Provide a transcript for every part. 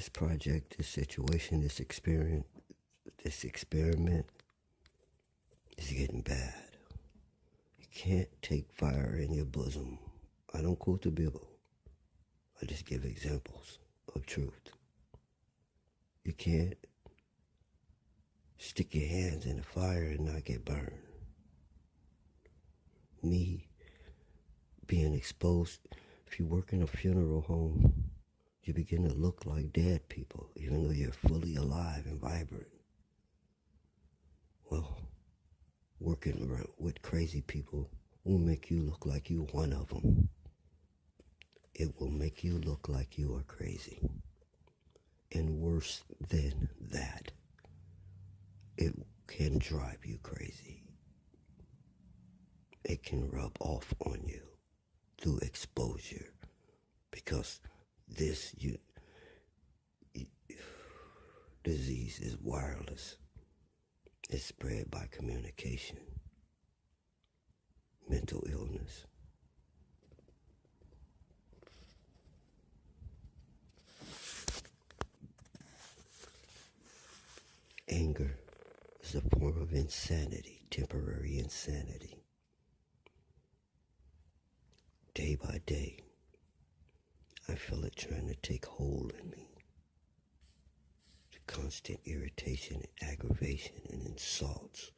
this project, this situation, this experiment is getting bad. You can't take fire in your bosom. I don't quote the Bible. I just give examples of truth. You can't stick your hands in the fire and not get burned. Me being exposed, if you work in a funeral home, you begin to look like dead people, even though you're fully alive and vibrant. Well, working with crazy people will make you look like you're one of them. It will make you look like you are crazy. And worse than that, it can drive you crazy. It can rub off on you through exposure, because this disease is wireless. It's spread by communication, mental illness. Anger is a form of insanity, temporary insanity. Day by day, I feel it trying to take hold in me. The constant irritation and aggravation and insults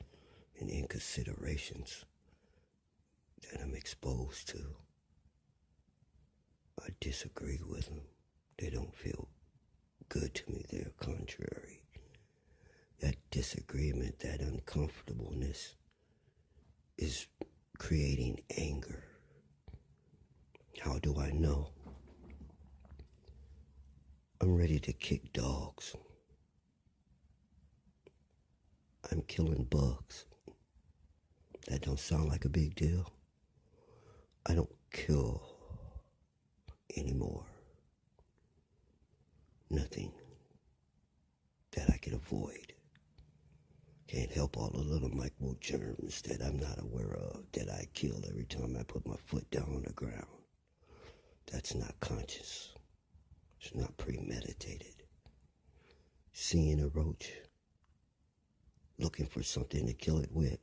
and inconsiderations that I'm exposed to. I disagree with them. They don't feel good to me. They're contrary. That disagreement, that uncomfortableness is creating anger. How do I know? I'm ready to kick dogs. I'm killing bugs. That don't sound like a big deal. I don't kill anymore. Nothing that I can avoid. Can't help all the little microgerms that I'm not aware of, that I kill every time I put my foot down on the ground. That's not conscious. It's not premeditated. Seeing a roach, looking for something to kill it with,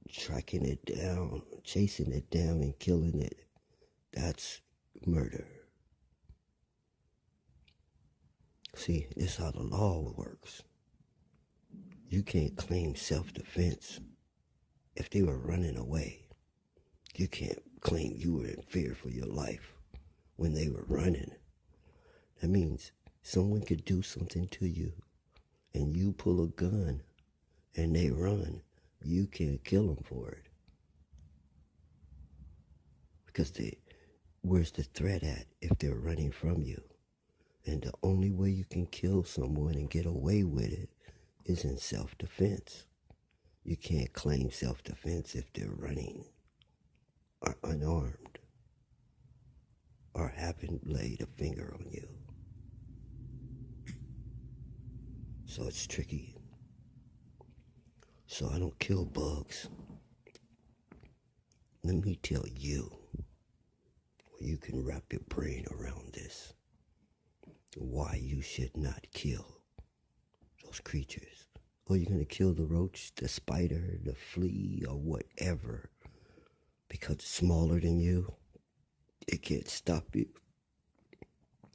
tracking it down, chasing it down and killing it, that's murder. See, this is how the law works. You can't claim self-defense if they were running away. You can't claim you were in fear for your life when they were running. That means someone could do something to you and you pull a gun and they run. You can't kill them for it. Because where's the threat at if they're running from you? And the only way you can kill someone and get away with it is in self-defense. You can't claim self-defense if they're running or unarmed or haven't laid a finger on you. So it's tricky. So I don't kill bugs. Let me tell you, you can wrap your brain around this, why you should not kill those creatures. Or you're going to kill the roach, the spider, the flea, or whatever, because it's smaller than you. It can't stop you.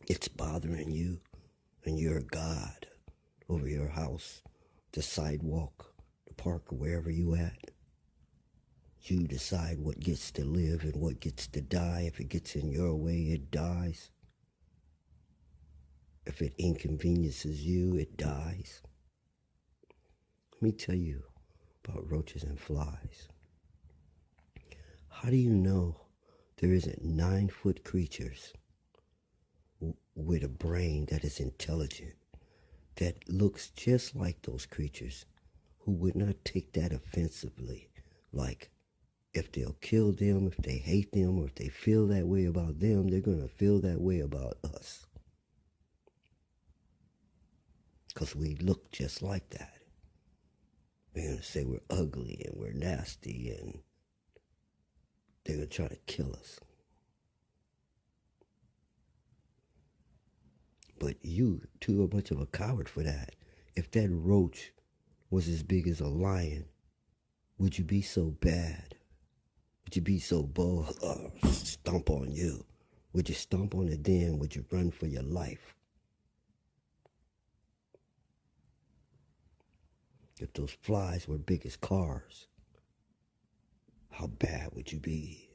It's bothering you, and you're a god over your house, the sidewalk, the park, wherever you at. You decide what gets to live and what gets to die. If it gets in your way, it dies. If it inconveniences you, it dies. Let me tell you about roaches and flies. How do you know there isn't 9-foot creatures with a brain that is intelligent, that looks just like those creatures, who would not take that offensively? Like, if they'll kill them, if they hate them, or if they feel that way about them, they're going to feel that way about us. Because we look just like that. They're going to say we're ugly and we're nasty, and they're going to try to kill us. But you too much of a coward for that. If that roach was as big as a lion, would you be so bad? Would you be so bold? Stomp on you. Would you stomp on it then? Would you run for your life? If those flies were big as cars, how bad would you be?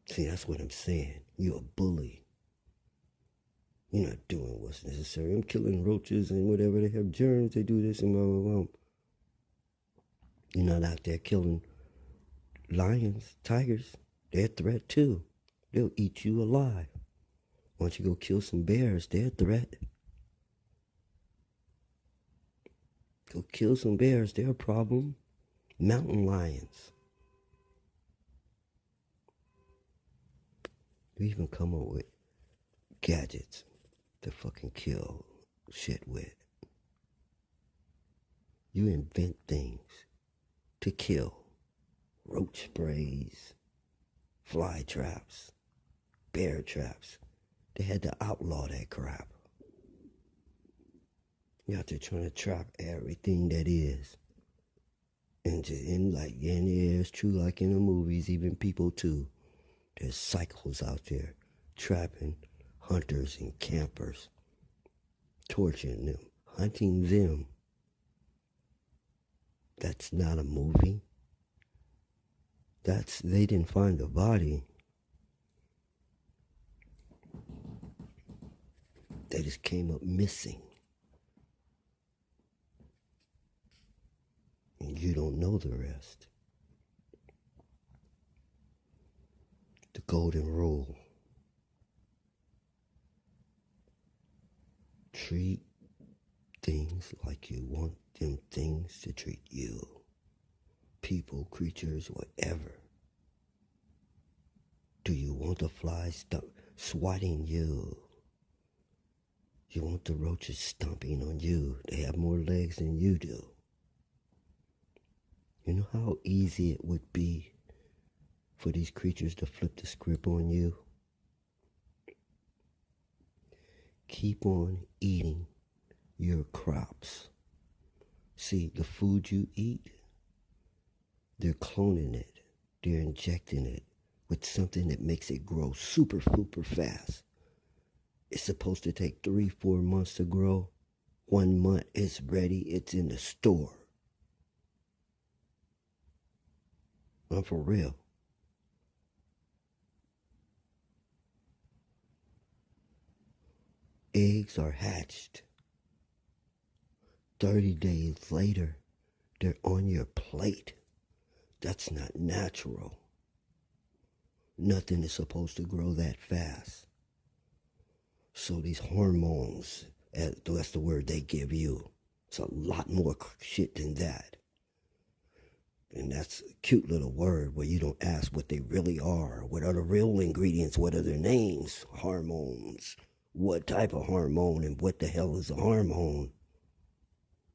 See, that's what I'm saying. You're a bully. You're not doing what's necessary. I'm killing roaches and whatever. They have germs. They do this and blah, blah, blah. You're not out there killing lions, tigers. They're a threat too. They'll eat you alive. Why don't you go kill some bears? They're a threat. Go kill some bears. They're a problem. Mountain lions. We even come up with gadgets to fucking kill shit with. You invent things to kill. Roach sprays, fly traps, bear traps. They had to outlaw that crap. You're out there trying to trap everything that is. And it's true like in the movies, even people too. There's cycles out there trapping hunters and campers, torturing them, hunting them. That's not a movie. They didn't find the body. They just came up missing. And you don't know the rest. The golden rule. Treat things like you want them things to treat you. People, creatures, whatever. Do you want the flies swatting you? You want the roaches stomping on you? They have more legs than you do. You know how easy it would be for these creatures to flip the script on you? Keep on eating your crops. See, the food you eat, they're cloning it. They're injecting it with something that makes it grow super fast. It's supposed to take 3-4 months to grow. 1 month, it's ready. It's in the store. I'm for real. Eggs are hatched. 30 days later, they're on your plate. That's not natural. Nothing is supposed to grow that fast. So these hormones, that's the word they give you. It's a lot more shit than that. And that's a cute little word where you don't ask what they really are. What are the real ingredients? What are their names? Hormones. What type of hormone and what the hell is a hormone?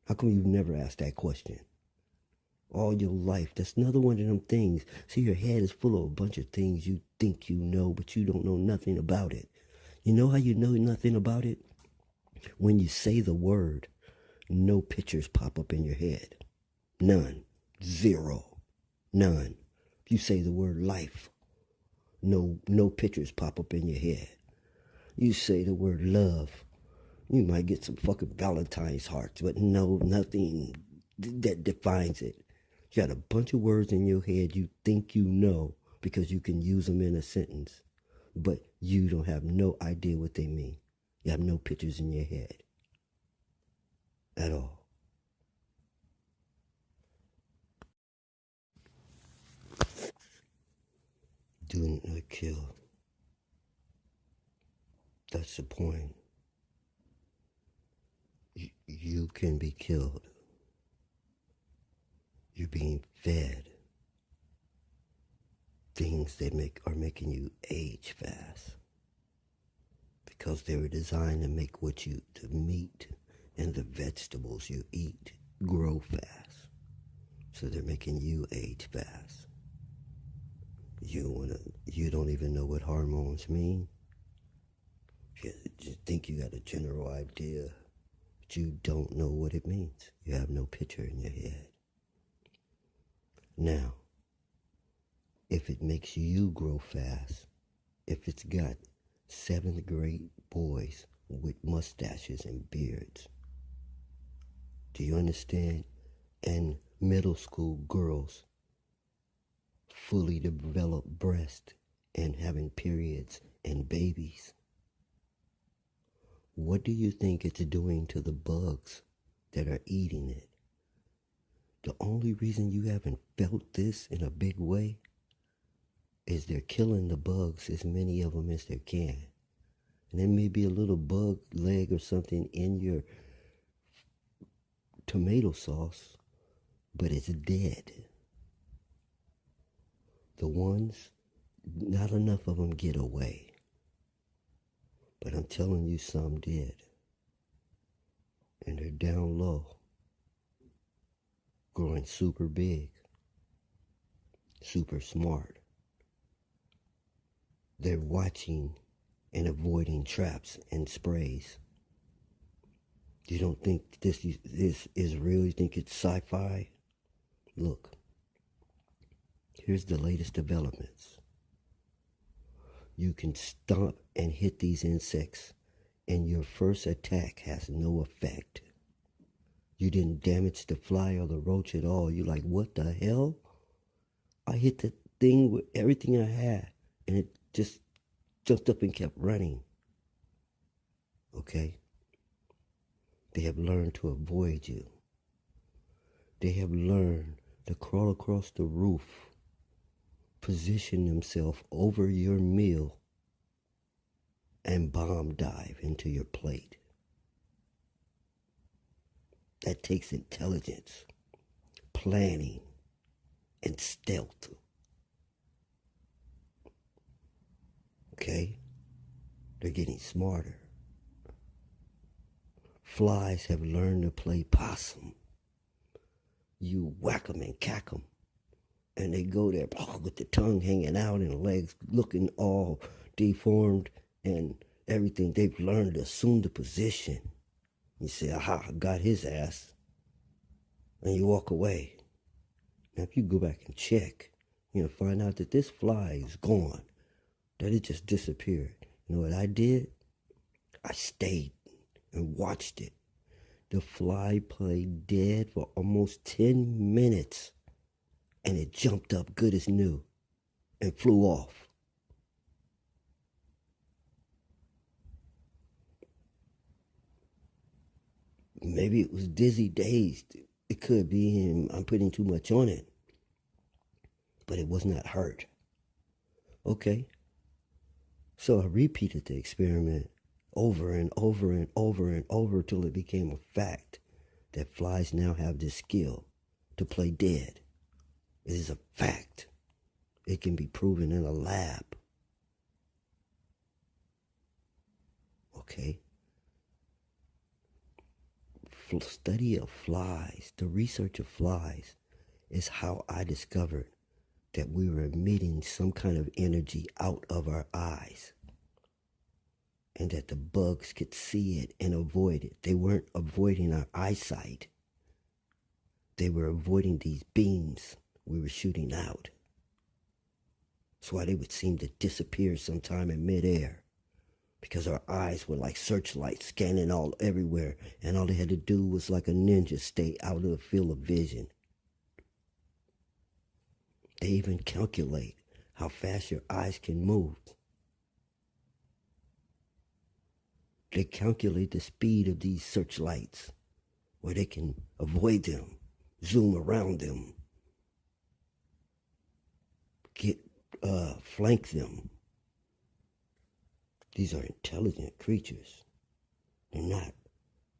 How come you've never asked that question? All your life, that's another one of them things. See, your head is full of a bunch of things you think you know, but you don't know nothing about it. You know how you know nothing about it? When you say the word, no pictures pop up in your head. None. Zero. None. If you say the word life, no pictures pop up in your head. You say the word love, you might get some fucking Valentine's hearts, but no, nothing that defines it. You got a bunch of words in your head you think you know because you can use them in a sentence, but you don't have no idea what they mean. You have no pictures in your head at all. Do not kill. That's the point. You can be killed. You're being fed things that are making you age fast because they were designed to make the meat and the vegetables you eat grow fast. So they're making you age fast. You don't even know what hormones mean? You think you got a general idea, but you don't know what it means. You have no picture in your head. Now, if it makes you grow fast, if it's got 7th grade boys with mustaches and beards, do you understand? And middle school girls fully developed breasts and having periods and babies. What do you think it's doing to the bugs that are eating it? The only reason you haven't felt this in a big way is they're killing the bugs, as many of them as they can. And there may be a little bug leg or something in your tomato sauce, but it's dead. The ones, not enough of them get away. But I'm telling you, some did. And they're down low, growing super big, super smart. They're watching and avoiding traps and sprays. You don't think this is real? You think it's sci-fi? Look, here's the latest developments. You can stomp and hit these insects, and your first attack has no effect. You didn't damage the fly or the roach at all. You're like, what the hell? I hit the thing with everything I had, and it just jumped up and kept running. Okay? They have learned to avoid you. They have learned to crawl across the roof, position themselves over your meal, and bomb dive into your plate. That takes intelligence, planning, and stealth. Okay? They're getting smarter. Flies have learned to play possum. You whack them and cack them, and they go there with the tongue hanging out and legs looking all deformed and everything. They've learned to assume the position. You say, aha, I got his ass. And you walk away. Now, if you go back and check, you'll find out that this fly is gone, that it just disappeared. You know what I did? I stayed and watched it. The fly played dead for almost 10 minutes, and it jumped up good as new and flew off. Maybe it was dizzy dazed. It could be him. I'm putting too much on it. But it was not hurt. Okay. So I repeated the experiment over and over and over and over till it became a fact that flies now have this skill to play dead. It is a fact. It can be proven in a lab. Okay? Study of flies, the research of flies, is how I discovered that we were emitting some kind of energy out of our eyes, and that the bugs could see it and avoid it. They weren't avoiding our eyesight. They were avoiding these beams we were shooting out. That's why they would seem to disappear sometime in midair, because our eyes were like searchlights scanning all everywhere, and all they had to do was like a ninja stay out of the field of vision. They even calculate how fast your eyes can move. They calculate the speed of these searchlights, where they can avoid them, zoom around them, flank them. These are intelligent creatures. They're not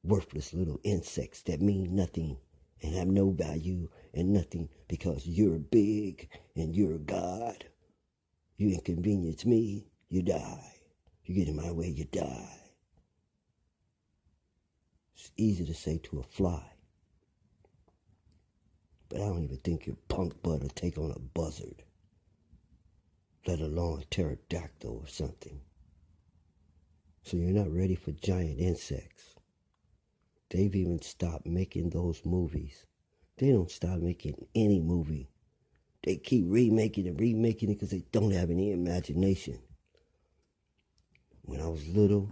worthless little insects that mean nothing and have no value and nothing because you're big and you're a god. You inconvenience me, you die. You get in my way, you die. It's easy to say to a fly, but I don't even think your punk butt will take on a buzzard. let alone a pterodactyl or something. So you're not ready for giant insects. They've even stopped making those movies. They don't stop making any movie. They keep remaking it because they don't have any imagination. When I was little,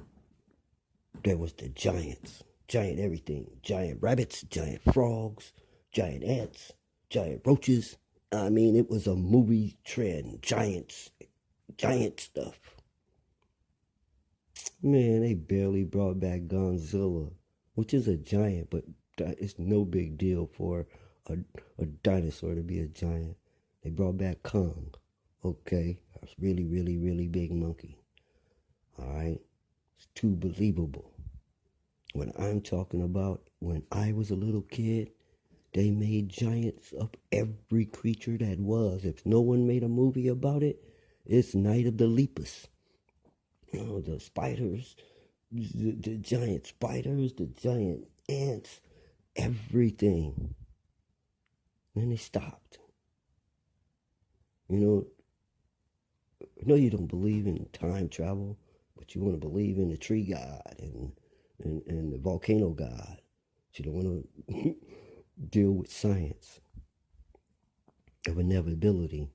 there was the giants. Giant everything. Giant rabbits, giant frogs, giant ants, giant roaches. I mean, it was a movie trend. Giants. Giant stuff. Man, they barely brought back Godzilla, which is a giant, but it's no big deal for a dinosaur to be a giant. They brought back Kong. Okay, that's really, really, really big monkey. All right, it's too believable. What I'm talking about, when I was a little kid, they made giants of every creature that was. If no one made a movie about it, it's Night of the Lepus. You know, the spiders, the giant spiders, the giant ants, everything. Then they stopped. You know, I know you don't believe in time travel, but you want to believe in the tree god and the volcano god. But you don't want to deal with science of inevitability,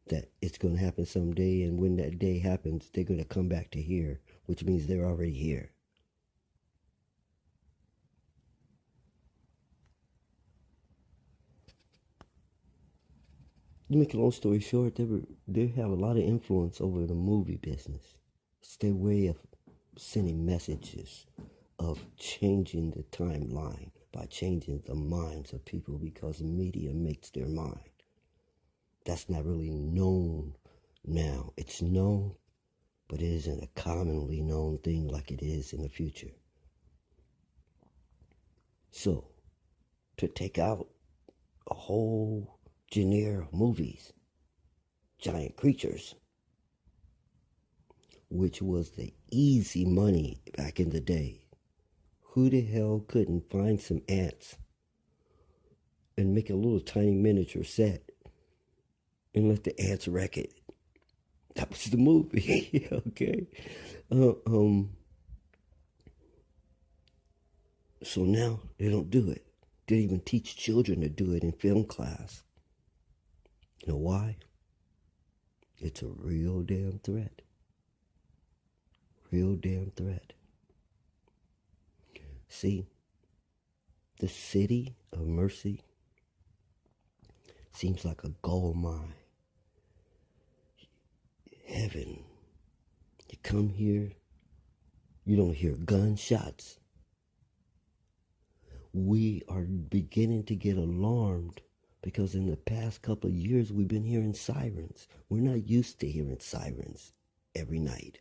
that it's going to happen someday, and when that day happens, they're going to come back to here, which means they're already here. To make a long story short, they have a lot of influence over the movie business. It's their way of sending messages, of changing the timeline by changing the minds of people, because media makes their mind. That's not really known now. It's known, but it isn't a commonly known thing like it is in the future. So, to take out a whole genre of movies, giant creatures, which was the easy money back in the day. Who the hell couldn't find some ants and make a little tiny miniature set and let the ants wreck it? That was the movie. Okay. So now they don't do it. They don't even teach children to do it in film class. You know why? It's a real damn threat. Real damn threat. See, the city of Mercy seems like a gold mine. Heaven. You come here, you don't hear gunshots. We are beginning to get alarmed because in the past couple of years we've been hearing sirens. We're not used to hearing sirens every night.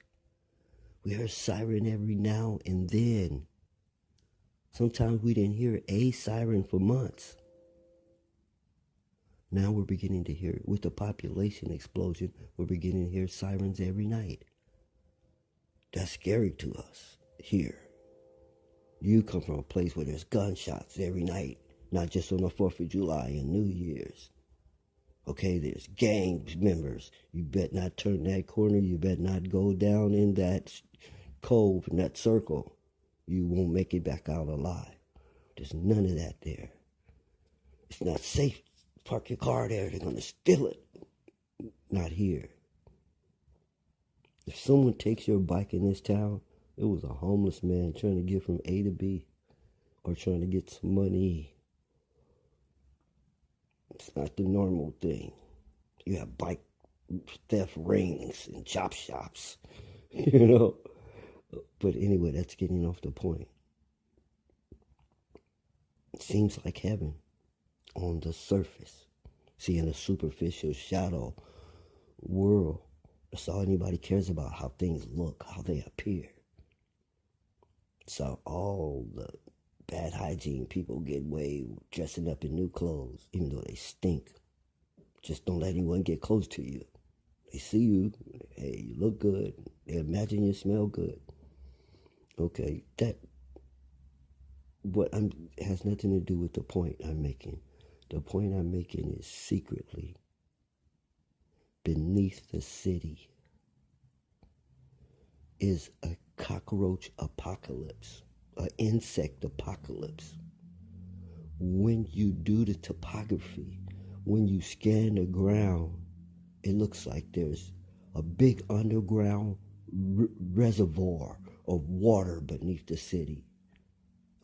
We hear a siren every now and then. Sometimes we didn't hear a siren for months. Now we're beginning to hear, with the population explosion, we're beginning to hear sirens every night. That's scary to us here. You come from a place where there's gunshots every night, not just on the 4th of July and New Year's. Okay, there's gang members. You bet not turn that corner. You bet not go down in that cove, in that circle. You won't make it back out alive. There's none of that there. It's not safe. Park your car there. They're going to steal it. Not here. If someone takes your bike in this town, it was a homeless man trying to get from A to B or trying to get some money. It's not the normal thing. You have bike theft rings and chop shops, you know. But anyway, that's getting off the point. It seems like heaven on the surface. See, in a superficial shadow world, that's all anybody cares about, how things look, how they appear. So all the bad hygiene people get away dressing up in new clothes, even though they stink. Just don't let anyone get close to you. They see you, hey, you look good. They imagine you smell good. Okay, that has nothing to do with the point I'm making. The point I'm making is secretly beneath the city is a cockroach apocalypse, an insect apocalypse. When you do the topography, when you scan the ground, it looks like there's a big underground reservoir of water beneath the city.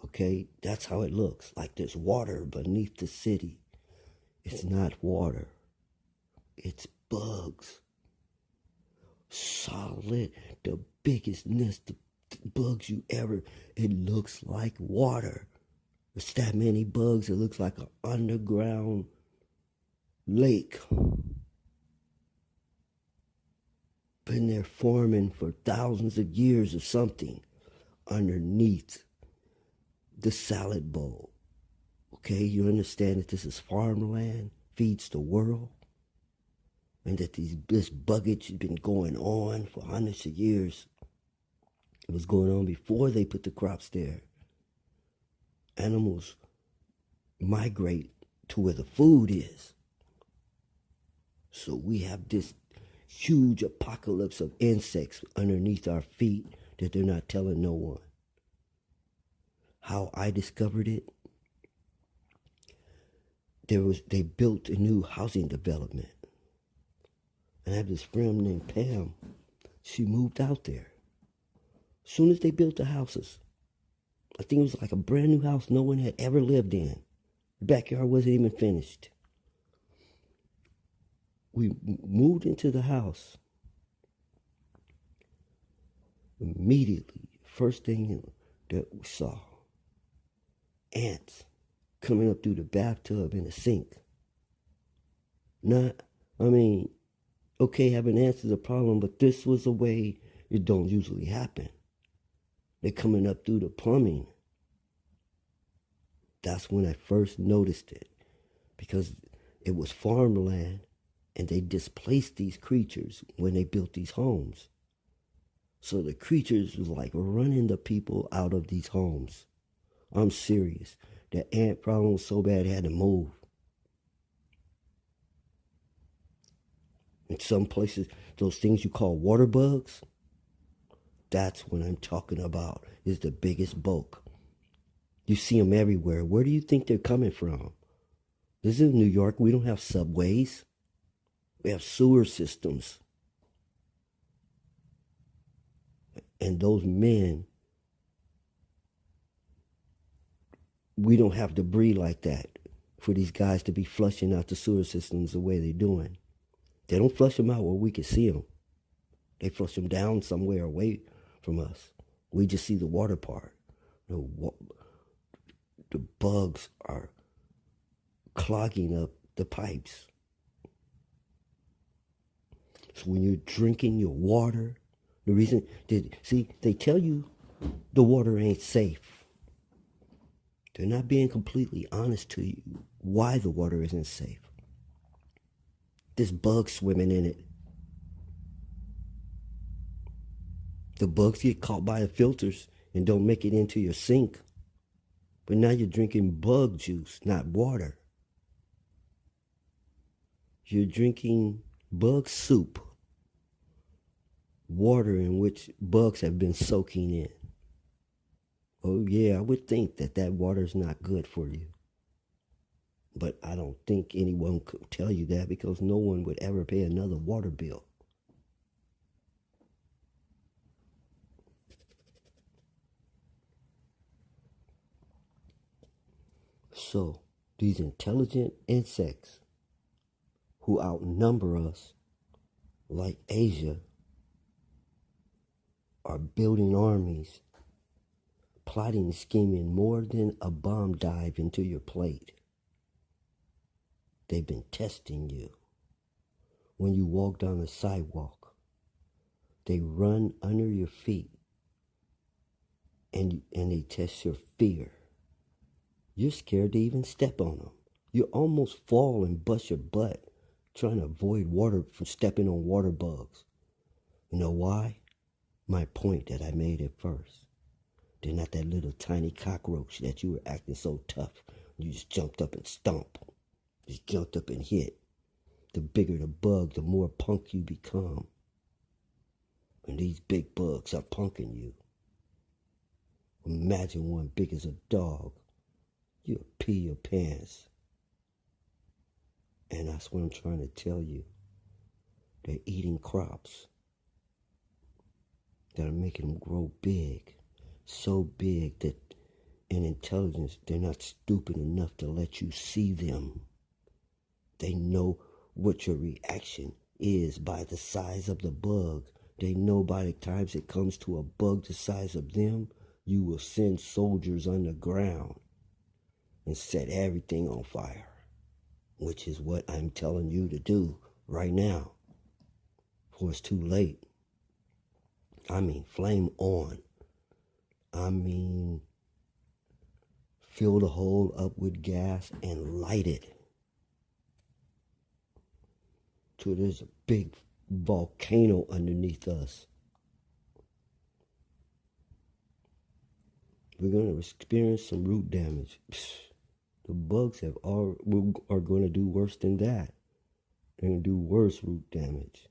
Okay, that's how it looks, like there's water beneath the city. It's not water, it's bugs. Solid, the biggest nest of bugs you ever, it looks like water. There's that many bugs, it looks like an underground lake. Been there forming for thousands of years or something underneath the salad bowl. Okay, you understand that this is farmland, feeds the world, and that this buggage has been going on for hundreds of years. It was going on before they put the crops there. Animals migrate to where the food is. So we have this huge apocalypse of insects underneath our feet that they're not telling no one. How I discovered it, they built a new housing development. And I have this friend named Pam. She moved out there. As soon as they built the houses, I think it was like a brand new house no one had ever lived in. The backyard wasn't even finished. We moved into the house. Immediately, first thing that we saw, ants coming up through the bathtub in the sink. Okay, having ants is a problem, but this was a way it don't usually happen. They're coming up through the plumbing. That's when I first noticed it, because it was farmland and they displaced these creatures when they built these homes. So the creatures was like running the people out of these homes. I'm serious. The ant problem was so bad they had to move. In some places, those things you call water bugs, that's what I'm talking about, is the biggest bulk. You see them everywhere. Where do you think they're coming from? This is New York. We don't have subways. We have sewer systems. And those men, we don't have debris like that for these guys to be flushing out the sewer systems the way they're doing. They don't flush them out where we can see them. They flush them down somewhere away from us. We just see the water part. The bugs are clogging up the pipes. So when you're drinking your water, the reason, they tell you the water ain't safe. They're not being completely honest to you why the water isn't safe. There's bugs swimming in it. The bugs get caught by the filters and don't make it into your sink. But now you're drinking bug juice, not water. You're drinking bug soup, water in which bugs have been soaking in. Oh yeah, I would think that water's not good for you. But I don't think anyone could tell you that, because no one would ever pay another water bill. So, these intelligent insects who outnumber us, like Asia, are building armies, plotting and scheming more than a bomb dive into your plate. They've been testing you. When you walk down the sidewalk, they run under your feet and they test your fear. You're scared to even step on them. You almost fall and bust your butt trying to avoid water from stepping on water bugs. You know why? My point that I made at first. They're not that little tiny cockroach that you were acting so tough. You just jumped up and stomped. Just jumped up and hit. The bigger the bug, the more punk you become. And these big bugs are punking you. Imagine one big as a dog. You'll pee your pants. And that's what I'm trying to tell you. They're eating crops that are making them grow big. So big that in intelligence, they're not stupid enough to let you see them. They know what your reaction is by the size of the bug. They know by the times it comes to a bug the size of them, you will send soldiers underground and set everything on fire, which is what I'm telling you to do right now, before it's too late. I mean, flame on. I mean, fill the hole up with gas and light it till there's a big volcano underneath us. We're going to experience some root damage. The bugs are going to do worse than that. They're going to do worse root damage.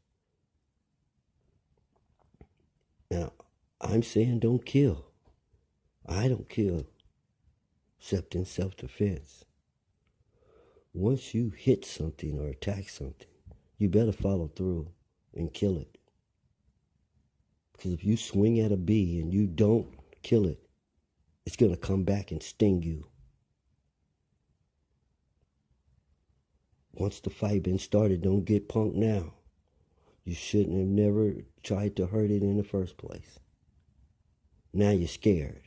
Now, I'm saying don't kill. I don't kill, except in self-defense. Once you hit something or attack something, you better follow through and kill it. Because if you swing at a bee and you don't kill it, it's going to come back and sting you. Once the fight been started, don't get punked now. You shouldn't have never tried to hurt it in the first place. Now you're scared.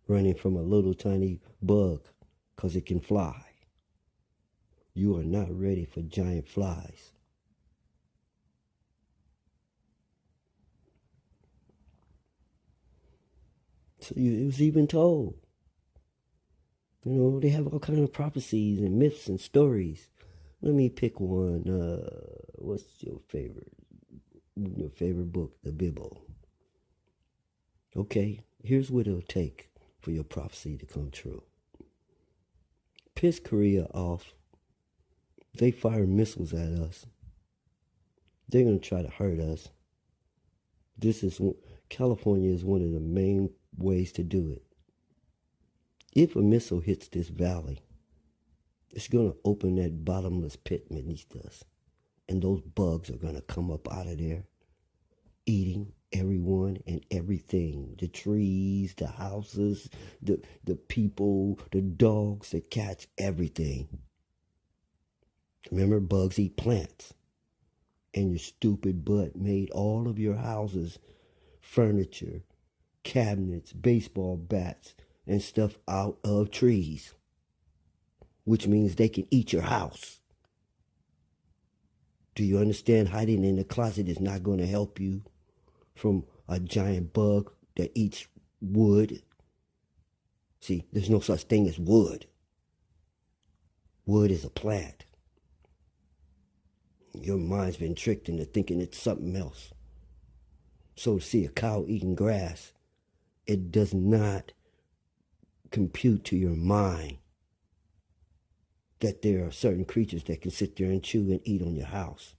Running from a little tiny bug because it can fly. You are not ready for giant flies. So it was even told. You know, they have all kinds of prophecies and myths and stories. Let me pick one. What's your favorite? Your favorite book, the Bible. Okay, here's what it'll take for your prophecy to come true. Piss Korea off. They fire missiles at us. They're going to try to hurt us. California is one of the main ways to do it. If a missile hits this valley, it's going to open that bottomless pit beneath us. And those bugs are going to come up out of there, eating everyone and everything. The trees, the houses, the people, the dogs, the cats, everything. Remember, bugs eat plants. And your stupid butt made all of your houses, furniture, cabinets, baseball bats, and stuff out of trees. Which means they can eat your house. Do you understand? Hiding in the closet is not going to help you from a giant bug that eats wood. See, there's no such thing as wood. Wood is a plant. Your mind's been tricked into thinking it's something else. So to see a cow eating grass, it does not compute to your mind that there are certain creatures that can sit there and chew and eat on your house.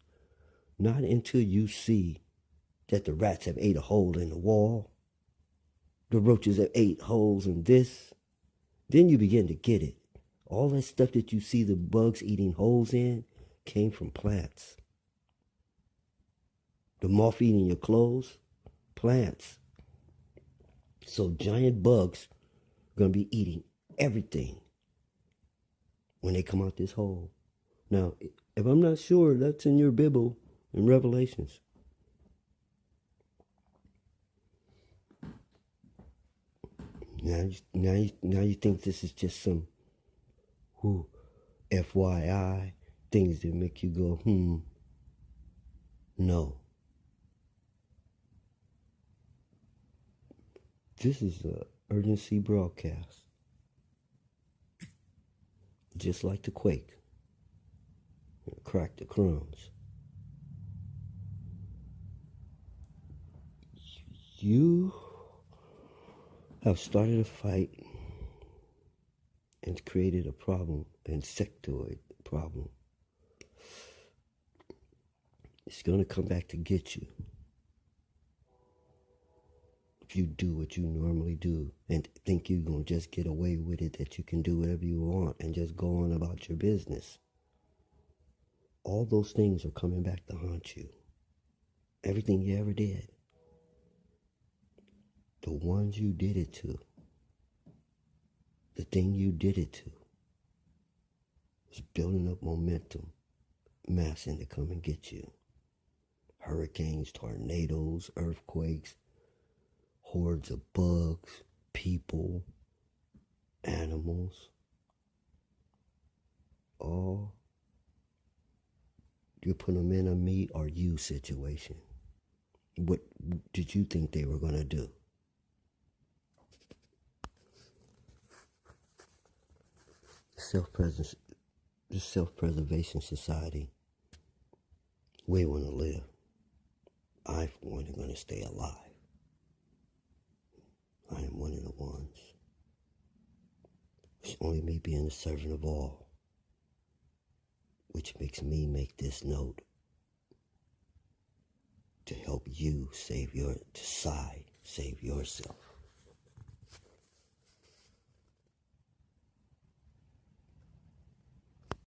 Not until you see that the rats have ate a hole in the wall, the roaches have ate holes in this, then you begin to get it. All that stuff that you see the bugs eating holes in came from plants. The moth eating your clothes, plants. So giant bugs are going to be eating everything when they come out this hole. Now, if I'm not sure, that's in your Bible in Revelations. Now you think this is just some FYI things that make you go, No. This is an urgency broadcast. Just like the quake. Crack the crumbs. You have started a fight and created a problem, insectoid problem. It's going to come back to get you. If you do what you normally do and think you're going to just get away with it, that you can do whatever you want and just go on about your business, all those things are coming back to haunt you. Everything you ever did. The ones you did it to. The thing you did it to. Was building up momentum, massing to come and get you. Hurricanes, tornadoes, earthquakes, hordes of bugs, people, animals. All you put them in a me or you situation. What did you think they were going to do? This self-preservation society, we want to live. I, for one, am going to stay alive. I am one of the ones. It's only me being a servant of all, which makes me make this note to help you save yourself.